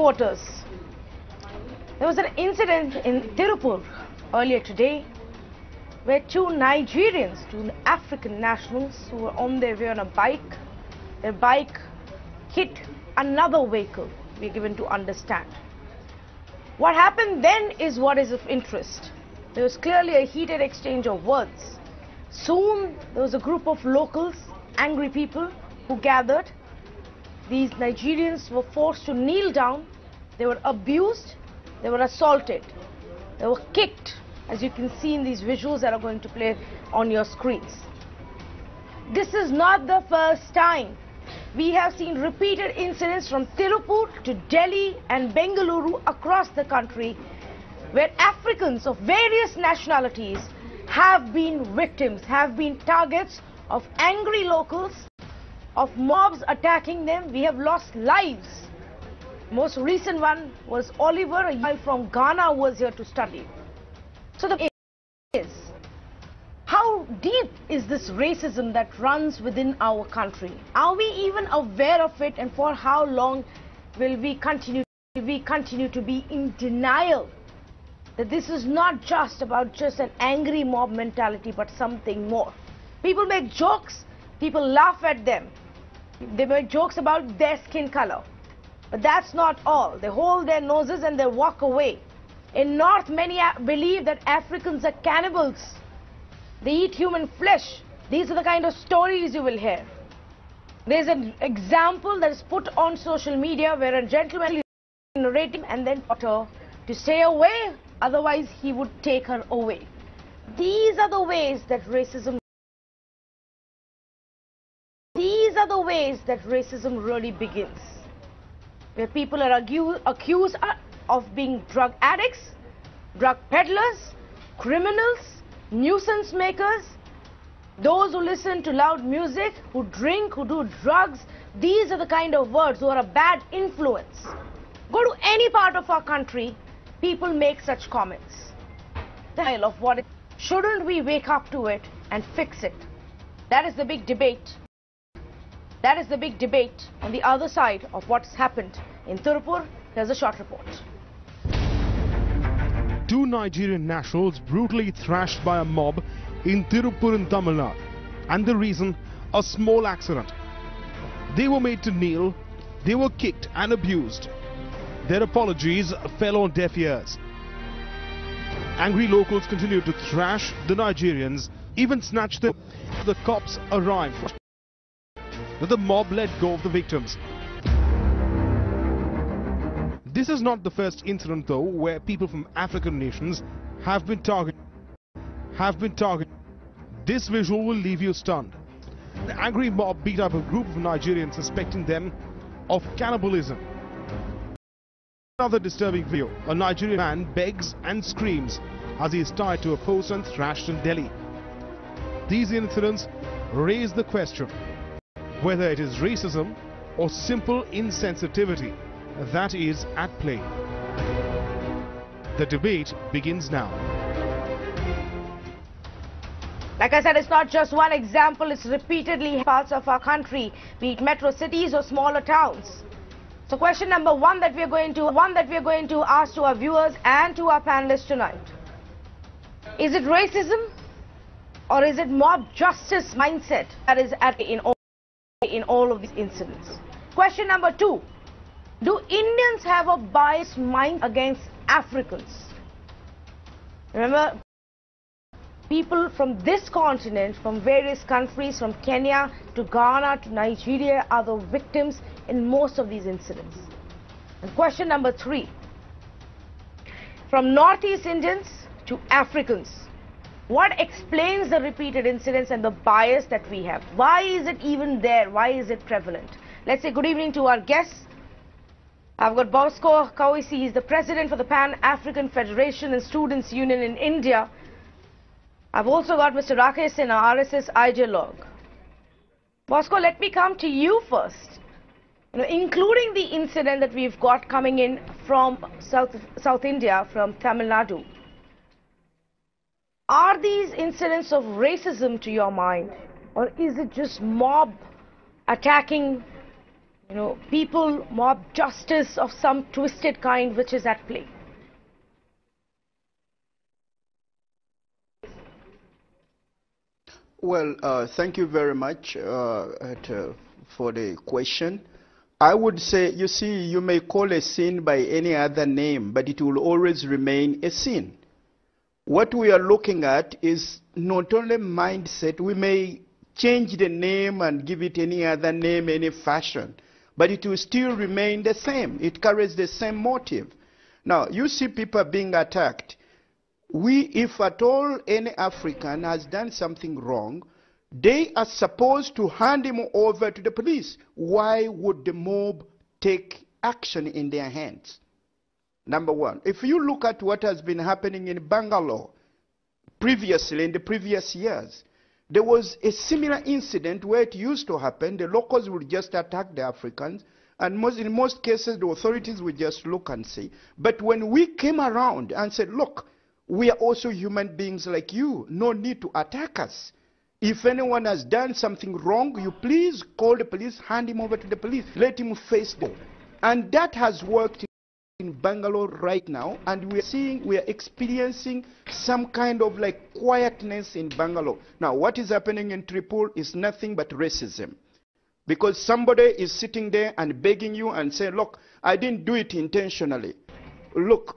reporters. There was an incident in Tirupur earlier today where two Nigerians, two African nationals who were on their way on a bike, their bike hit another vehicle, we are given to understand. What happened then is what is of interest. There was clearly a heated exchange of words. Soon there was a group of locals, angry people who gathered. These Nigerians were forced to kneel down, they were abused, they were assaulted, they were kicked, as you can see in these visuals that are going to play on your screens. This is not the first time. We have seen repeated incidents from Tirupur to Delhi and Bengaluru across the country where Africans of various nationalities have been victims, have been targets of angry locals, of mobs attacking them. We have lost lives. Most recent one was Oliver, a guy from Ghana who was here to study. So the question is, how deep is this racism that runs within our country? Are we even aware of it, and for how long will we continue to be in denial that this is not just about just an angry mob mentality but something more? People make jokes, people laugh at them. They make jokes about their skin color. But that's not all. They hold their noses and they walk away. In North, many believe that Africans are cannibals. They eat human flesh. These are the kind of stories you will hear. There's an example that is put on social media where a gentleman is narrating and then taught her to stay away, otherwise he would take her away. These are the ways that racism really begins. Where people are accused of being drug addicts, drug peddlers, criminals, nuisance makers, those who listen to loud music, who drink, who do drugs. These are the kind of words who are a bad influence. Go to any part of our country, people make such comments. Of what it, shouldn't we wake up to it and fix it? That is the big debate. That is the big debate on the other side of what's happened in Tirupur. Here's a short report. Two Nigerian nationals brutally thrashed by a mob in Tirupur in Tamil Nadu. And the reason? A small accident. They were made to kneel, they were kicked and abused. Their apologies fell on deaf ears. Angry locals continued to thrash the Nigerians, even snatched them. The cops arrived. The mob let go of the victims. This is not the first incident though where people from African nations have been targeted. This visual will leave you stunned. The angry mob beat up a group of Nigerians suspecting them of cannibalism. Another disturbing video, a Nigerian man begs and screams as he is tied to a post and thrashed in Delhi. These incidents raise the question whether it is racism or simple insensitivity that is at play. The debate begins now. Like I said, it's not just one example, it's repeatedly in parts of our country, be it metro cities or smaller towns. So question number one that we are going to ask to our viewers and to our panelists tonight. Is it racism or is it mob justice mindset that is at in all of these incidents? Question number two. Do Indians have a biased mind against Africans? Remember, people from this continent, from various countries, from Kenya to Ghana to Nigeria, are the victims in most of these incidents. And question number three. From Northeast Indians to Africans, what explains the repeated incidents and the bias that we have? Why is it even there? Why is it prevalent? Let's say good evening to our guests. I've got Bosco Kawisi, he's the president for the Pan-African Federation and Students Union in India. I've also got Mr. Rakesh Sinha, RSS ideologue. Bosco, let me come to you first. Including the incident that we've got coming in from South India, from Tamil Nadu. Are these incidents of racism to your mind, or is it just mob attacking people, mob justice of some twisted kind which is at play? Well, thank you very much for the question. I would say, you see, you may call a sin by any other name, but it will always remain a sin. What we are looking at is not only mindset. We may change the name and give it any other name, any fashion, but it will still remain the same. It carries the same motive. Now, you see people being attacked. If at all any African has done something wrong, they are supposed to hand him over to the police. Why would the mob take action in their hands? Number one, if you look at what has been happening in Bangalore previously, in the previous years, there was a similar incident where it used to happen. The locals would just attack the Africans, and in most cases the authorities would just look and see. But when we came around and said, look, we are also human beings like you, no need to attack us. If anyone has done something wrong, you please call the police, hand him over to the police, let him face them. And that has worked in Bangalore right now, and we are experiencing some kind of like quietness in Bangalore. Now, what is happening in Tripur is nothing but racism. Because somebody is sitting there and begging you and saying, look, I didn't do it intentionally. Look,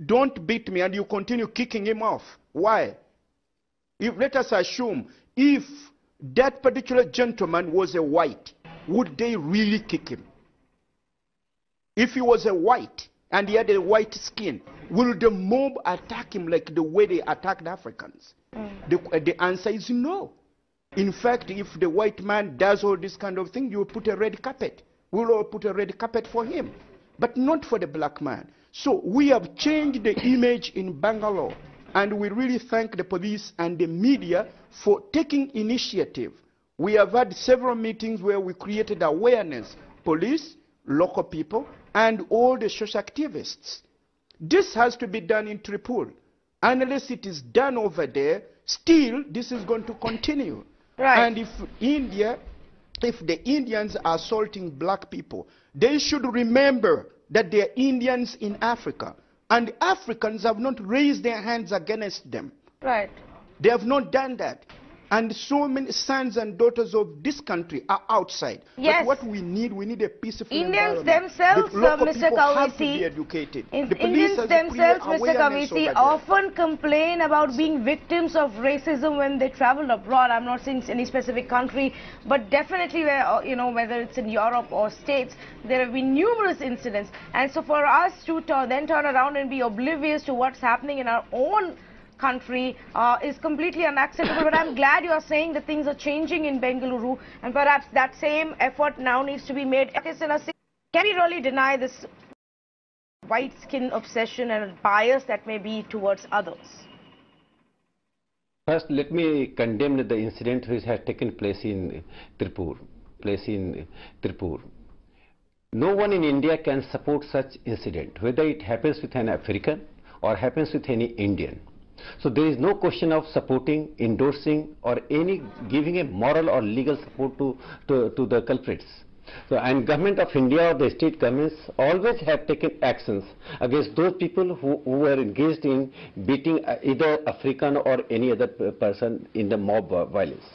don't beat me, and you continue kicking him off. Why? Let us assume, if that particular gentleman was a white, would they really kick him? If he was a white and he had a white skin, will the mob attack him like the way they attacked Africans? The answer is no. In fact, if the white man does all this kind of thing, you will put a red carpet. We'll all put a red carpet for him, but not for the black man. So we have changed the image in Bangalore, and we really thank the police and the media for taking initiative. We have had several meetings where we created awareness, police, local people, and all the social activists. This has to be done in Tripur. Unless it is done over there, still this is going to continue. Right. And if the Indians are assaulting black people, they should remember that they are Indians in Africa, and Africans have not raised their hands against them. Right. They have not done that. And so many sons and daughters of this country are outside. Yes. But what we need a peaceful Indians environment. themselves, The local Mr. people have to be Kavesi, educated. Indians themselves, Mr. Kavesi, often complain about being victims of racism when they travel abroad. I'm not saying any specific country, but definitely where, whether it's in Europe or States, there have been numerous incidents. And so for us to then turn around and be oblivious to what's happening in our own country is completely unacceptable. But I'm glad you are saying that things are changing in Bengaluru, and perhaps that same effort now needs to be made. Can we really deny this white skin obsession and bias that may be towards others? First, let me condemn the incident which has taken place in Tripur. No one in India can support such incident, whether it happens with an African or happens with any Indian. So there is no question of supporting, endorsing, or any giving a moral or legal support to the culprits. So, and government of India or the state governments always have taken actions against those people who were engaged in beating either African or any other person in the mob violence.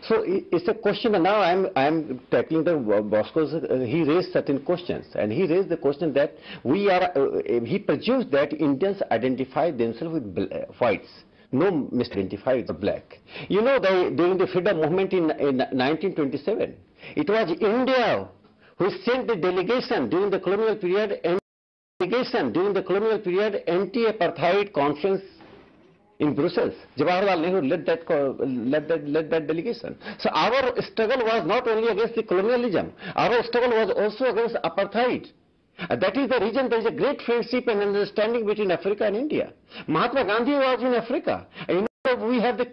So it's a question, and now I'm tackling the Bosco's. He raised certain questions, and he raised the question that he presumes that Indians identify themselves with whites. No misidentify with black. You know, during the freedom movement in 1927, it was India who sent the delegation during the colonial period, anti-apartheid conference in Brussels. Jawaharlal Nehru led that delegation. So our struggle was not only against the colonialism, our struggle was also against apartheid. That is the reason there is a great friendship and understanding between Africa and India. Mahatma Gandhi was in Africa. And we have the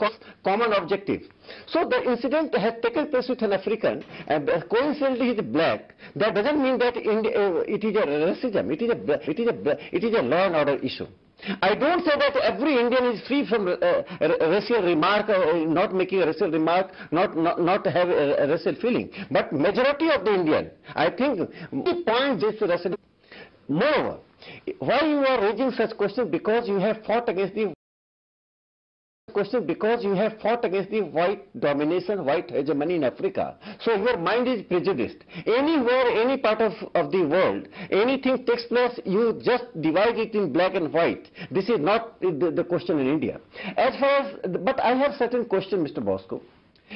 common objective. So the incident has taken place with an African, and coincidentally he is black. That doesn't mean that it is a racism. It is a law and order issue. I don't say that every Indian is free from racial remark, not making a racial remark, not have a racial feeling. But majority of the Indian, I think, the point this racial. Moreover, why you are raising such questions? Because you have fought against the white domination, white hegemony in Africa. So your mind is prejudiced. Anywhere, any part of the world, anything takes place, you just divide it in black and white. This is not the question in India. As far as, but I have certain question, Mr. Bosco.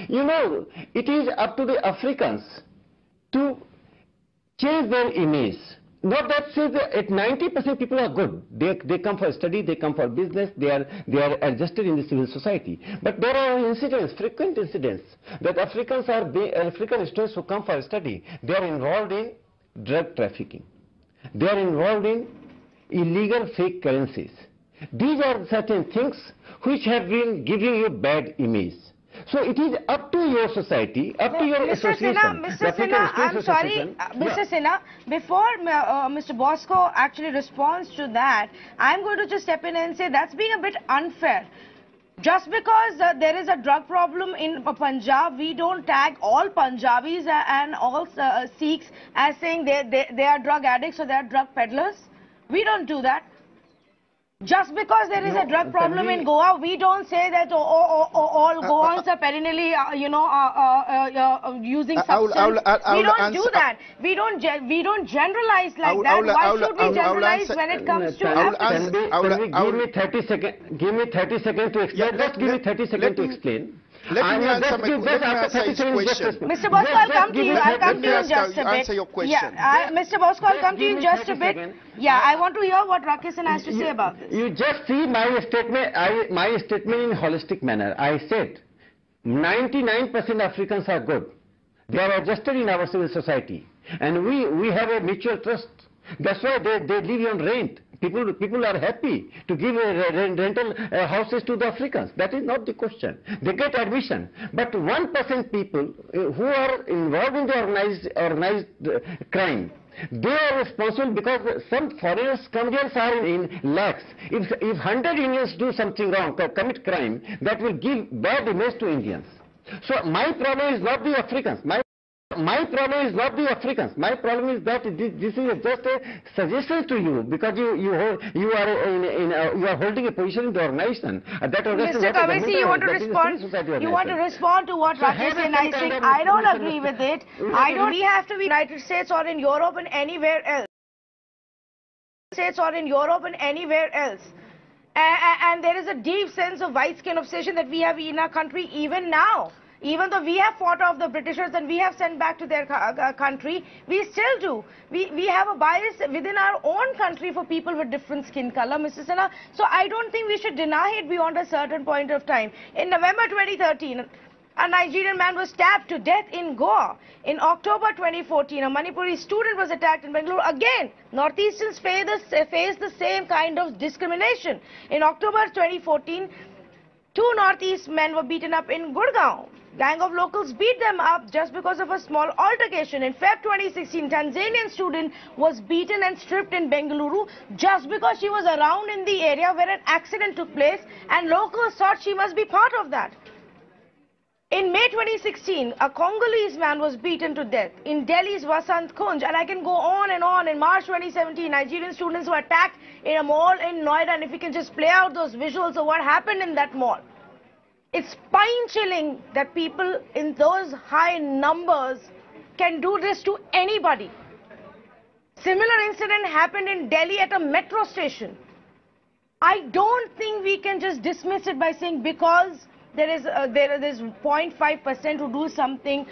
You know, it is up to the Africans to change their image. Not that says that 90% people are good. They come for study, they come for business, they are adjusted in the civil society. But there are incidents, frequent incidents, that African students who come for study, they are involved in drug trafficking. They are involved in illegal fake currencies. These are certain things which have been giving you bad image. So it is up to your society, up to your association. Mr. Sinha, I'm sorry, Mr. Sinha, before Mr. Bosco actually responds to that, I'm going to just step in and say that's being a bit unfair. Just because there is a drug problem in Punjab, we don't tag all Punjabis and all Sikhs as saying they are drug addicts or they are drug peddlers. We don't do that. Just because there is a drug problem in Goa, we don't say that all Goans are perennially, using substance. We don't do that. We don't generalize like that. Why should we generalize when it comes to? Give me 30 seconds. Give me 30 seconds to explain. Just give me 30 seconds to explain. Let me answer his question. Mr. Bosco, I'll come to you. I'll come to you in just a bit. Answer your question. Yeah, Mr. Bosco, I'll come to you in just a bit. Yeah, I want to hear what Rakesh has to say about this. You just see my statement. My statement in holistic manner. I said 99% Africans are good. They are adjusted in our civil society, and we have a mutual trust. That's why they live on rent. People are happy to give rental houses to the Africans. That is not the question. They get admission. But 1% people who are involved in the organized crime, they are responsible because some foreigners come here are in lakhs. If 100 Indians do something wrong, commit crime, that will give bad image to Indians. So my problem is not the Africans. My problem is not the Africans. My problem is that this is just a suggestion to you because you are holding a position in the organization. Mr. Kavesi, you want to respond? You want to respond to what Rakesh is saying? I don't agree with it. We have to be in the United States or in Europe and anywhere else. And there is a deep sense of white skin obsession that we have in our country even now. Even though we have fought off the Britishers and we have sent back to their country, we still do. We have a bias within our own country for people with different skin color, Mr. Sinha. So I don't think we should deny it beyond a certain point of time. In November 2013, a Nigerian man was stabbed to death in Goa. In October 2014, a Manipuri student was attacked in Bengaluru. Again, Northeasterns face the same kind of discrimination. In October 2014, 2 Northeast men were beaten up in Gurgaon. Gang of locals beat them up just because of a small altercation. In Feb 2016, Tanzanian student was beaten and stripped in Bengaluru just because she was around in the area where an accident took place and locals thought she must be part of that. In May 2016, a Congolese man was beaten to death in Delhi's Vasant Kunj, and I can go on and on. In March 2017, Nigerian students were attacked in a mall in Noida, and if you can just play out those visuals of what happened in that mall. It's spine-chilling that people in those high numbers can do this to anybody. Similar incident happened in Delhi at a metro station. I don't think we can just dismiss it by saying because there is 0.5% who do something,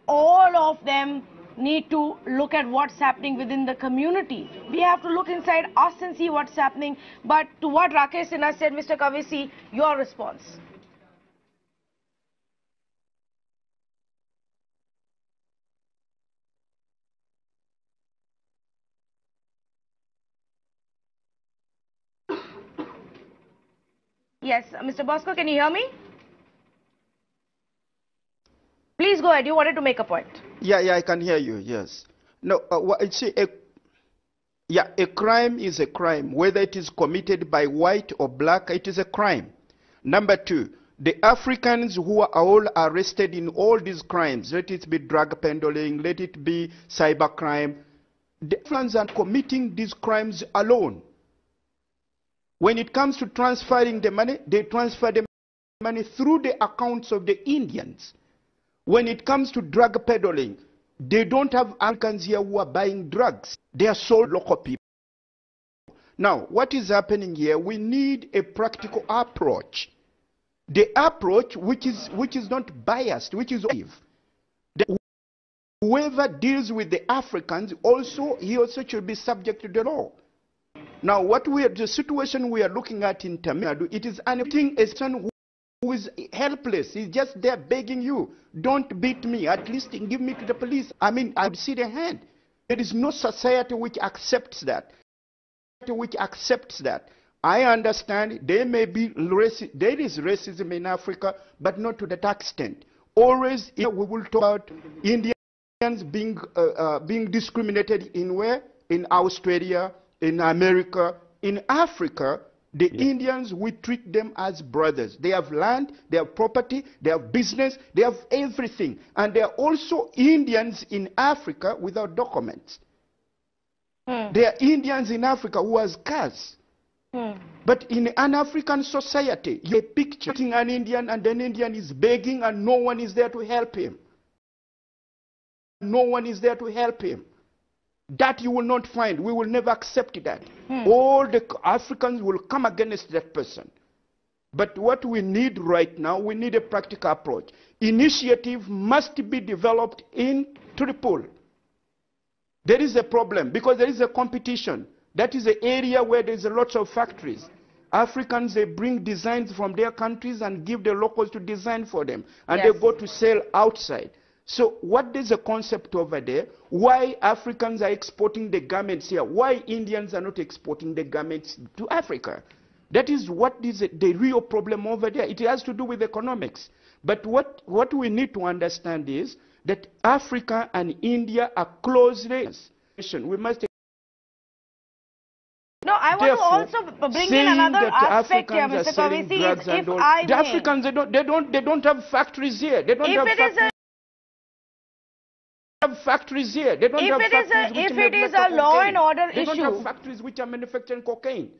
all of them need to look at what's happening within the community. We have to look inside us and see what's happening. But to what Rakesh Sinha said, Mr. Kavesi, your response. Yes, Mr. Bosco, can you hear me? Please go ahead. You wanted to make a point. Yeah, I can hear you, yes. No, see, Yeah, a crime is a crime. Whether it is committed by white or black, it is a crime. Number two, the Africans who are all arrested in all these crimes, let it be drug peddling, let it be cybercrime, the Africans are committing these crimes alone. When it comes to transferring the money, they transfer the money through the accounts of the Indians. When it comes to drug peddling, they don't have Africans here who are buying drugs. They are sold local people. Now, what is happening here? We need a practical approach. The approach which is not biased, which is objective. Whoever deals with the Africans he also should be subject to the law. Now, the situation we are looking at in Tamil Nadu, it is anything a son who is helpless. He's just there begging you, don't beat me, at least give me to the police. I mean, I'd see the hand. There is no society which accepts that. I understand there may be there is racism in Africa, but not to that extent. Always, we will talk about Indians being discriminated in where? In Australia, in America, in Africa. The Indians, we treat them as brothers. They have land, they have property, they have business, they have everything. And there are also Indians in Africa without documents. There are Indians in Africa who has cars. But in an African society, you picture an Indian and an Indian is begging and no one is there to help him. No one is there to help him. That you will not find. We will never accept that. All the Africans will come against that person. But what we need right now, we need a practical approach. Initiative must be developed in Tripoli. There is a problem because there is a competition. That is an area where there is a lot of factories. Africans, they bring designs from their countries and give the locals to design for them. And they go to sell outside. So what is the concept over there? Why Africans are exporting the garments here? Why Indians are not exporting the garments to Africa? That is what is the real problem over there. It has to do with economics. But what we need to understand is that Africa and India are closely. We must. No, I want to also bring in another aspect here, Mr. Kavesi. The Africans, they don't have factories here. They don't have factories here. They don't have factories if it is a law and order issue. They don't have factories which are manufacturing cocaine.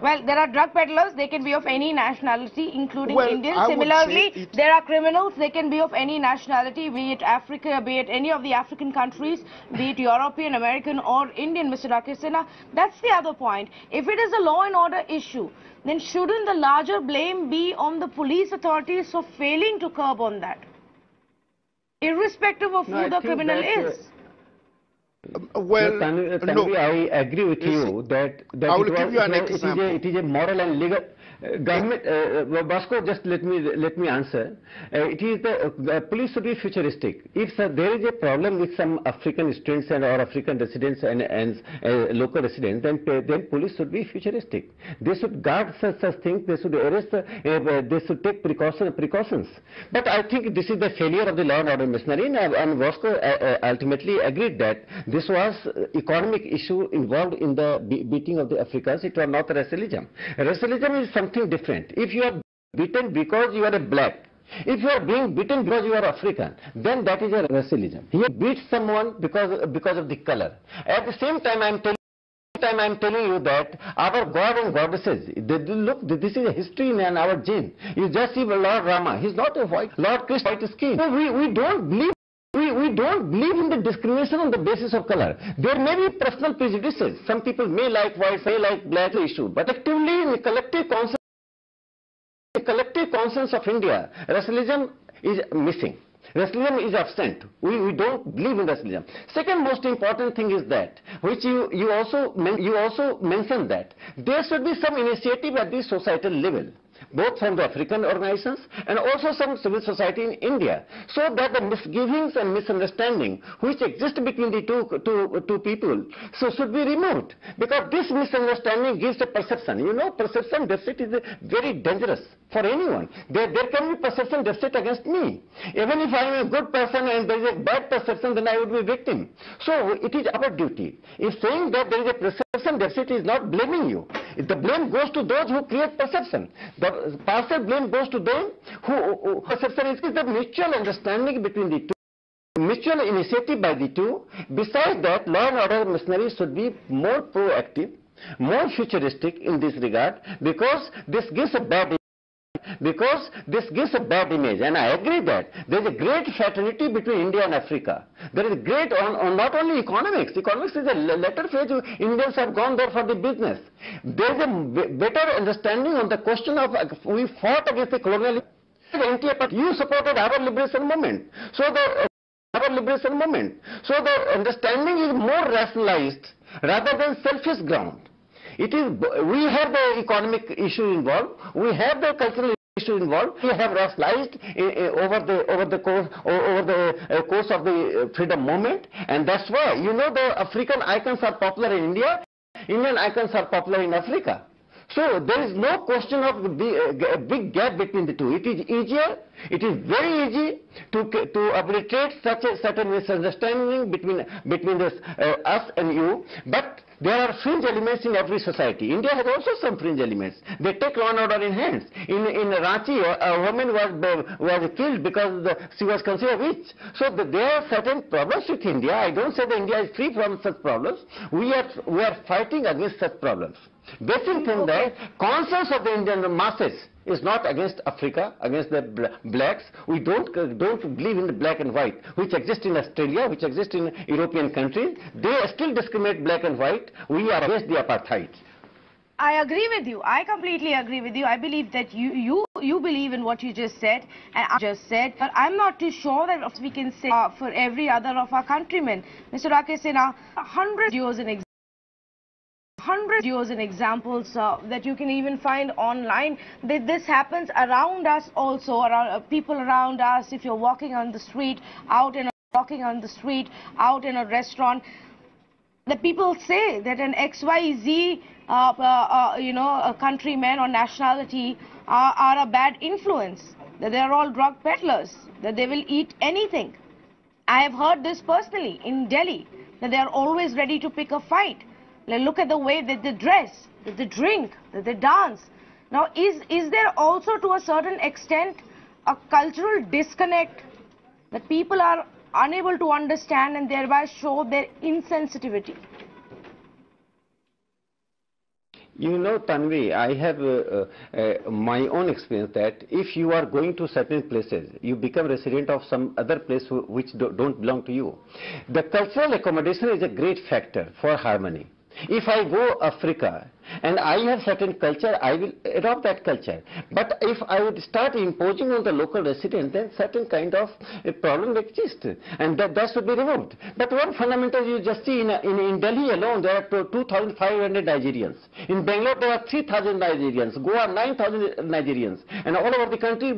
Well, there are drug peddlers, they can be of any nationality, including Indians. Similarly, there are criminals, they can be of any nationality, be it Africa, be it any of the African countries, be it European, American or Indian, Mr. Rakesh Sinha. That's the other point. If it is a law and order issue, then shouldn't the larger blame be on the police authorities for failing to curb on that? Irrespective of who the criminal is. Well, no. I agree with you that I will give you an example. It is a moral and legal government. Bosco, just let me answer. It is the police should be futuristic. If there is a problem with some African students or African residents and local residents, then police should be futuristic. They should guard such things. They should arrest. They should take precautions. But I think this is the failure of the law and order machinery. And Bosco ultimately agreed that this was economic issue involved in the beating of the Africans. It was not racialism. Racialism is something different. If you are beaten because you are a black, if you are being beaten because you are African, then that is a racialism. He beats someone because of the color. At the same time, I am telling you that our God and goddesses, look, this is a history in our gene. You just see Lord Rama. He's not a white, Lord Krishna, white skin. No, we don't believe. We don't believe in the discrimination on the basis of color. There may be personal prejudices. Some people may like white, may like black issue. But actively in the collective conscience of India, racialism is missing. Racialism is absent. We don't believe in racialism. Second most important thing is that, which you also mentioned, that there should be some initiative at the societal level. both from the African organizations and also some civil society in India, so that the misgivings and misunderstanding which exist between the two people should be removed, because this misunderstanding gives a perception. You know, perception deficit is very dangerous for anyone. There can be perception deficit against me. Even if I am a good person and there is a bad perception, then I would be a victim. So it is our duty. If saying that there is a perception deficit is not blaming you. The blame goes to those who create perception. The partial blame goes to them who perception is the mutual understanding between the two, mutual initiative by the two. Besides that, law and order machinery should be more proactive, more futuristic in this regard, because this gives a bad image, and I agree that there is a great fraternity between India and Africa. There is a great on not only economics. Economics is a later phase. Indians have gone there for the business. There is a better understanding on the question of we fought against the colonialism. You supported our liberation movement. So the understanding is more rationalized rather than selfish ground. It is, we have the economic issue involved, we have the cultural issue involved, we have rationalized over the course of the freedom movement, and that's why, you know, the African icons are popular in India, Indian icons are popular in Africa. So there is no question of a big gap between the two. It is easier, it is very easy to obliterate such a misunderstanding between us and you, but there are fringe elements in every society. India has also some fringe elements. They take law and order in hands. In Ranchi, a woman was killed because she was considered witch. So there are certain problems with India. I don't say that India is free from such problems. We are fighting against such problems. Basic thing that conscience of the Indian masses is not against Africa, against the blacks. We don't believe in the black and white, which exist in Australia, which exist in European countries. They still discriminate black and white. We are against the apartheid. I agree with you. I completely agree with you. I believe that you believe in what you just said and I just said, but I'm not too sure that we can say for every other of our countrymen. Mr. Rakesh Sinha, 100 videos and examples that you can even find online. This happens around us also, around people around us. If you're walking on the street, out in a restaurant, the people say that an XYZ, a countryman or nationality are a bad influence, that they're all drug peddlers, that they will eat anything. I have heard this personally in Delhi, that they're always ready to pick a fight. Look at the way that they dress, that they drink, that they dance. Now, is there also to a certain extent a cultural disconnect that people are unable to understand and thereby show their insensitivity? You know, Tanvi, I have my own experience that if you are going to certain places, you become resident of some other place which don't belong to you. The cultural accommodation is a great factor for harmony. If I go Africa and I have certain culture, I will adopt that culture. But if I would start imposing on the local resident, then certain kind of a problem exists, and that should be removed. But one fundamental you just see in Delhi alone, there are 2,500 Nigerians. In Bangalore, there are 3,000 Nigerians. Goa, 9,000 Nigerians. And all over the country,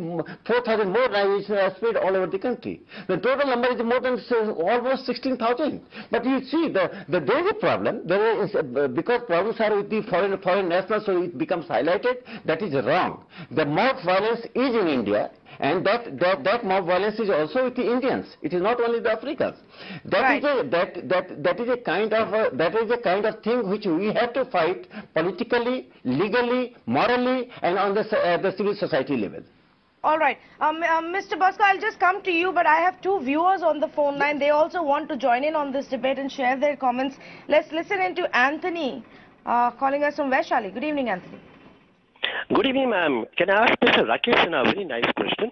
4,000 more Nigerians are spread all over the country. The total number is more than almost 16,000. But you see, there is a problem. There is, because problems are with the foreign nationals, so it becomes highlighted. That is wrong. The mob violence is in India, and that mob violence is also with the Indians. It is not only the Africans. That is a kind of thing which we have to fight politically, legally, morally, and on the civil society level. All right. Mr. Bhaskar, I'll just come to you, but I have two viewers on the phone line. They also want to join in on this debate and share their comments. Let's listen in to Anthony, calling us from Vaishali. Good evening, Anthony. Good evening, ma'am. Can I ask Mr. Rakesh Sinha a very nice question?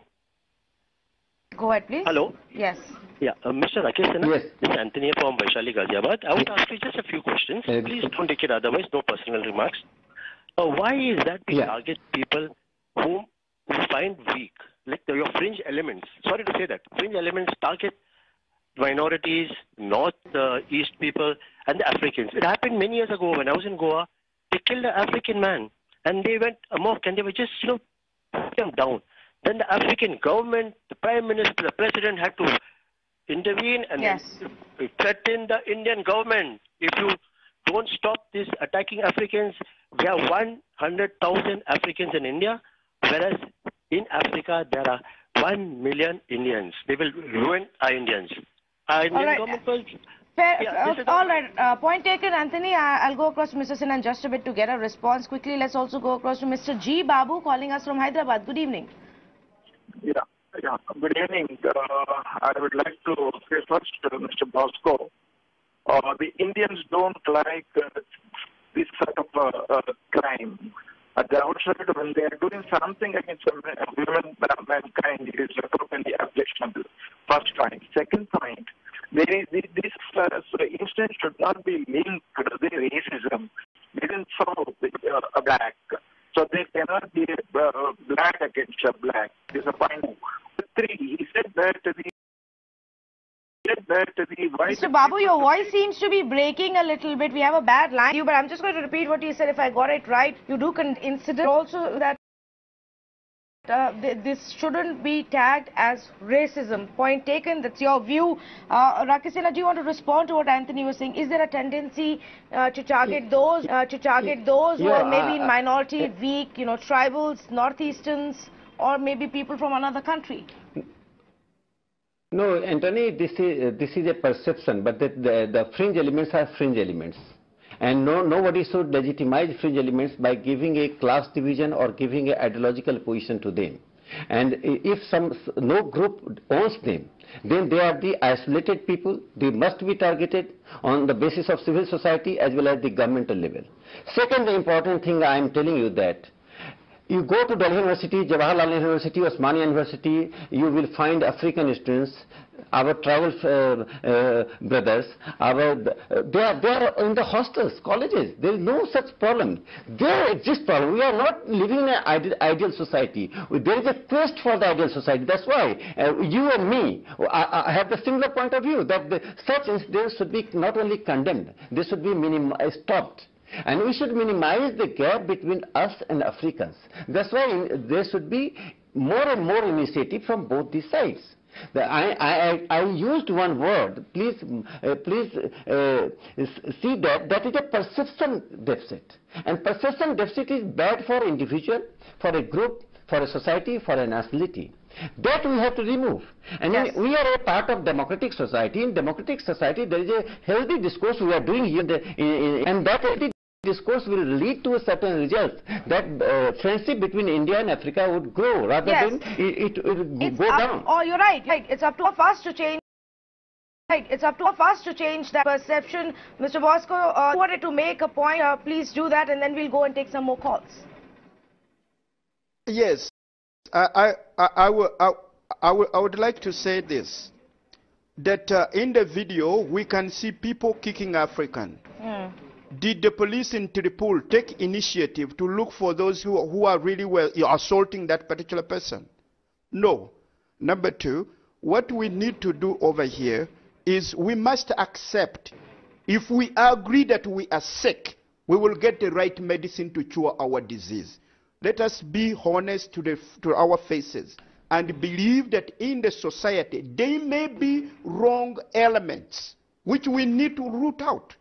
Go ahead, please. Hello? Yes. Yeah, Mr. Rakesh Sinha, yes. This is Anthony from Vaishali, Ghaziabad. I would ask you just a few questions. Please don't take it otherwise, no personal remarks. Why is that we target people who find weak, like your fringe elements? Sorry to say that. Fringe elements target minorities, North, East people, and the Africans. It happened many years ago when I was in Goa. They killed an African man, and they went amok, and they were just, put them down. Then the African government, the Prime Minister, the President had to intervene and Yes. threaten the Indian government. If you don't stop this attacking Africans, we have 100,000 Africans in India, whereas in Africa there are 1 million Indians. They will ruin our Indians. Our Indian right. government will... Fair, Yeah, this is all right, point taken, Anthony. I'll go across to Mr. Sinha in just a bit to get a response. Quickly, let's also go across to Mr. G. Babu calling us from Hyderabad. Good evening. Yeah. Good evening. I would like to say first, Mr. Bosco, the Indians don't like this sort of crime. At the outside, when they are doing something against mankind, it is totally objectionable. First point. Second point, there is this instance should not be linked to the racism. They didn't solve a black. So they cannot be black against a black. This is a point. Three, he said that the white... Mr. Babu, your voice seems to be breaking a little bit. We have a bad line, but I'm just going to repeat what you said. If I got it right, you do consider also that this shouldn't be tagged as racism. Point taken. That's your view. Rakisena, do you want to respond to what Anthony was saying? Is there a tendency to target those who are maybe in minority, weak, tribals, northeasterns, or maybe people from another country? No, Anthony, this is a perception, but the fringe elements are fringe elements. And nobody should legitimize fringe elements by giving a class division or giving an ideological position to them. And if no group owns them, then they are the isolated people. They must be targeted on the basis of civil society as well as the governmental level. Second important thing I am telling you that you go to Delhi University, Jawaharlal University, Osmania University, you will find African students, our tribal brothers, they are in the hostels, colleges. There is no such problem. There exists problem. We are not living in an ideal society. There is a quest for the ideal society. That's why you and me, I have the similar point of view that such incidents should be not only condemned, they should be stopped. And we should minimize the gap between us and Africans. That's why there should be more and more initiative from both these sides. I used one word. Please see that is a perception deficit. And perception deficit is bad for individual, for a group, for a society, for a nationality. That we have to remove. And yes. We are a part of democratic society. In democratic society, there is a healthy discourse we are doing here, and that healthy discourse will lead to a certain result, that friendship between India and Africa would grow rather than it would go down. Oh, you're right. It's up to us to change. It's up to us to change that perception. Mr. Bosco, you wanted to make a point. Please do that, and then we'll go and take some more calls. Yes, I would like to say this, that in the video we can see people kicking African. Did the police in Tripoli take initiative to look for those who are really assaulting that particular person? No. Number two, what we need to do over here is we must accept, if we agree that we are sick, we will get the right medicine to cure our disease. Let us be honest to our faces and believe that in the society there may be wrong elements which we need to root out.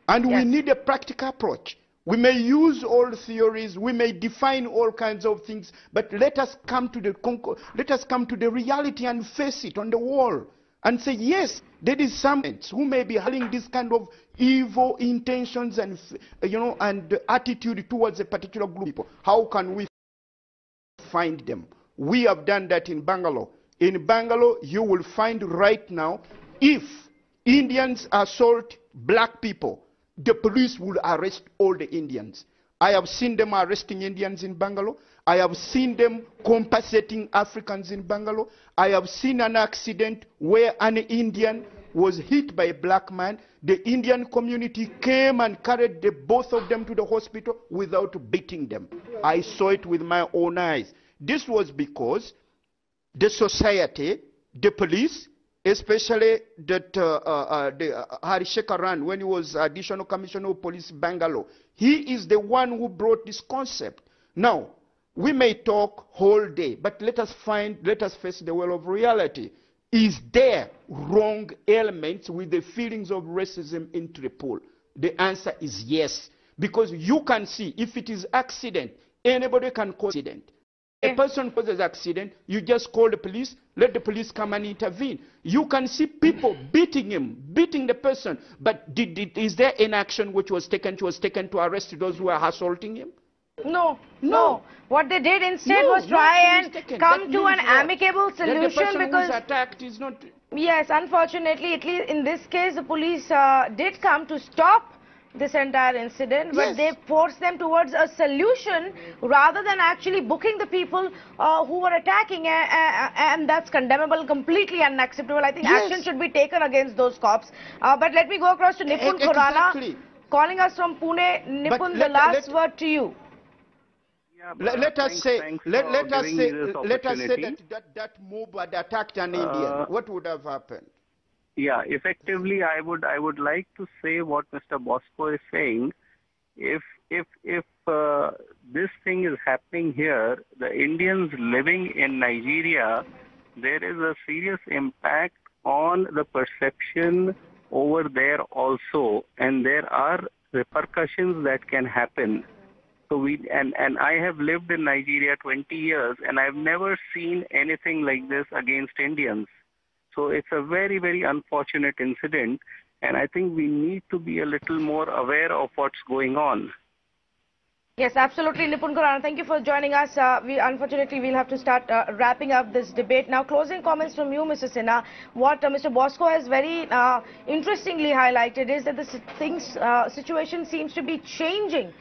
And we need a practical approach. We may use all theories, we may define all kinds of things, but let us come to the reality and face it on the wall and say, yes, there is some who may be having this kind of evil intentions and and attitude towards a particular group of people. How can we find them? We have done that in Bangalore. In Bangalore, you will find right now, if Indians assault black people, the police will arrest all the Indians. I have seen them arresting Indians in Bangalore. I have seen them compensating Africans in Bangalore. I have seen an accident where an Indian was hit by a black man. The Indian community came and carried both of them to the hospital without beating them. I saw it with my own eyes. This was because the society, the police, especially that Harishekar Ran, when he was Additional Commissioner of Police Bangalore, he is the one who brought this concept. Now, We may talk whole day, but let us face the world of reality. Is there wrong elements with the feelings of racism in Tripoli? The answer is yes. Because you can see, if it is accident, anybody can cause accident. A person causes accident, you just call the police, let the police come and intervene. You can see people beating him, beating the person, but is there an action which was taken to arrest those who are assaulting him? No, no. What they did instead was try and come to an amicable solution, the person because who is attacked is not... Yes, unfortunately, at least in this case, the police did come to stop this entire incident, but they forced them towards a solution rather than actually booking the people who were attacking, and that's condemnable, completely unacceptable. I think action should be taken against those cops. But let me go across to Nipun Khurana, calling us from Pune. Nipun, the last word to you. Yeah, let us say that mob had attacked an Indian. What would have happened? Yeah, effectively, I would like to say what Mr. Bosco is saying. If this thing is happening here, the Indians living in Nigeria, there is a serious impact on the perception over there also, and there are repercussions that can happen. So and I have lived in Nigeria 20 years, and I've never seen anything like this against Indians. So it's a very, very unfortunate incident, and I think we need to be a little more aware of what's going on. Yes, absolutely, Nipun Khurana. Thank you for joining us. Unfortunately, we'll have to start wrapping up this debate. Now, closing comments from you, Mr. Sinha. What Mr. Bosco has very interestingly highlighted is that the situation seems to be changing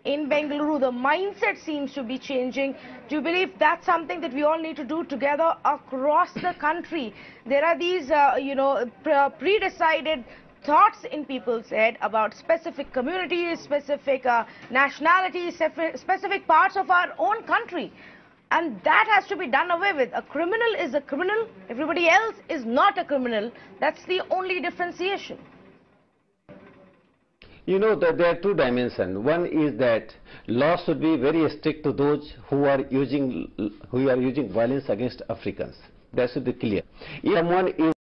in Bengaluru. The mindset seems to be changing. Do you believe that's something that we all need to do together across the country? There are these, pre-decided thoughts in people's head about specific communities, specific nationalities, specific parts of our own country. And that has to be done away with. A criminal is a criminal. Everybody else is not a criminal. That's the only differentiation. You know that there are two dimensions. One is that law should be very strict to those who are using violence against Africans. That should be clear. If someone is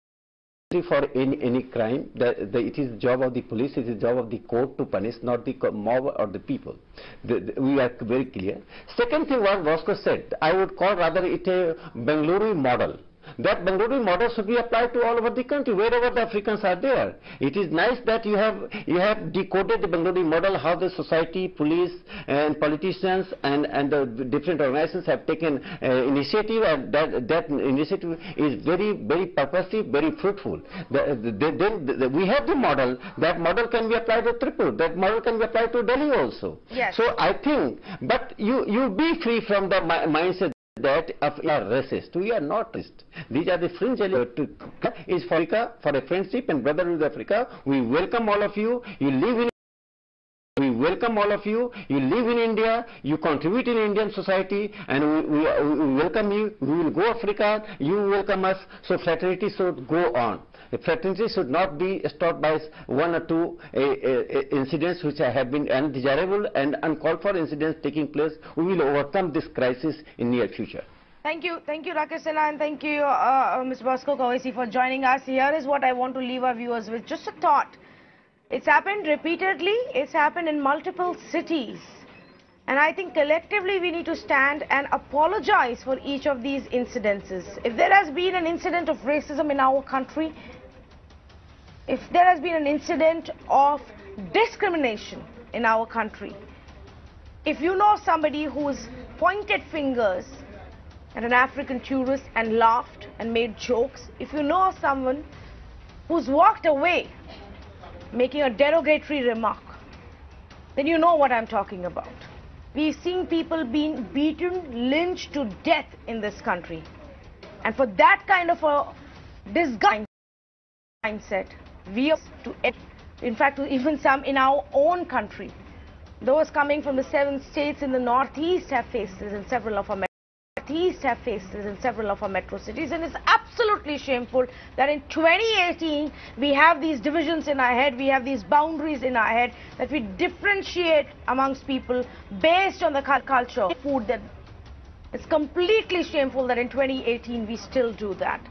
for any crime, it is the job of the police, it is the job of the court to punish, not the mob or the people. We are very clear. Second thing what Bosco said, I would call rather it a Bengaluru model. That Bengaluru model should be applied to all over the country, wherever the Africans are there. It is nice that you have decoded the Bengaluru model, how the society, police and politicians and the different organizations have taken initiative, and that initiative is very, very purposive, very fruitful. We have the model. That model can be applied to Tripura. That model can be applied to Delhi also. Yes. So I think, but you be free from the mindset that we are racist. We are not racist. These are the fringe elements. Is for Africa, for a friendship and brotherhood with Africa. We welcome all of you. You live in. We welcome all of you. You live in India. You contribute in Indian society, and we welcome you. We will go Africa. You welcome us. So fraternity should go on. Fraternity should not be stopped by one or two incidents which have been undesirable and uncalled for incidents taking place. We will overcome this crisis in near future. Thank you, Rakesh Sinha, and thank you, Mr. Bosco Kawesi, for joining us. Here is what I want to leave our viewers with. Just a thought. It's happened repeatedly. It's happened in multiple cities. And I think collectively we need to stand and apologize for each of these incidences. If there has been an incident of racism in our country, if there has been an incident of discrimination in our country, if you know somebody who's pointed fingers at an African tourist and laughed and made jokes, if you know someone who's walked away making a derogatory remark, then you know what I'm talking about. We've seen people being beaten, lynched to death in this country. And for that kind of a disgusting mindset, we have to, in fact, even some in our own country. Those coming from the 7 states in the northeast have faced this in several of our metro cities, and it's absolutely shameful that in 2018 we have these divisions in our head, we have these boundaries in our head, that we differentiate amongst people based on the culture, food that It's completely shameful that in 2018 we still do that.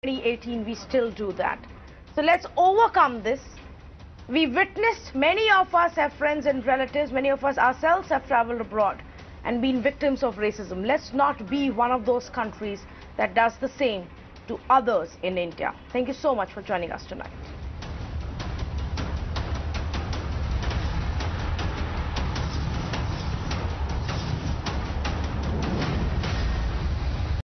2018 we still do that. So let's overcome this. We witnessed, many of us have friends and relatives, many of us ourselves have traveled abroad and been victims of racism. Let's not be one of those countries that does the same to others in India. Thank you so much for joining us tonight.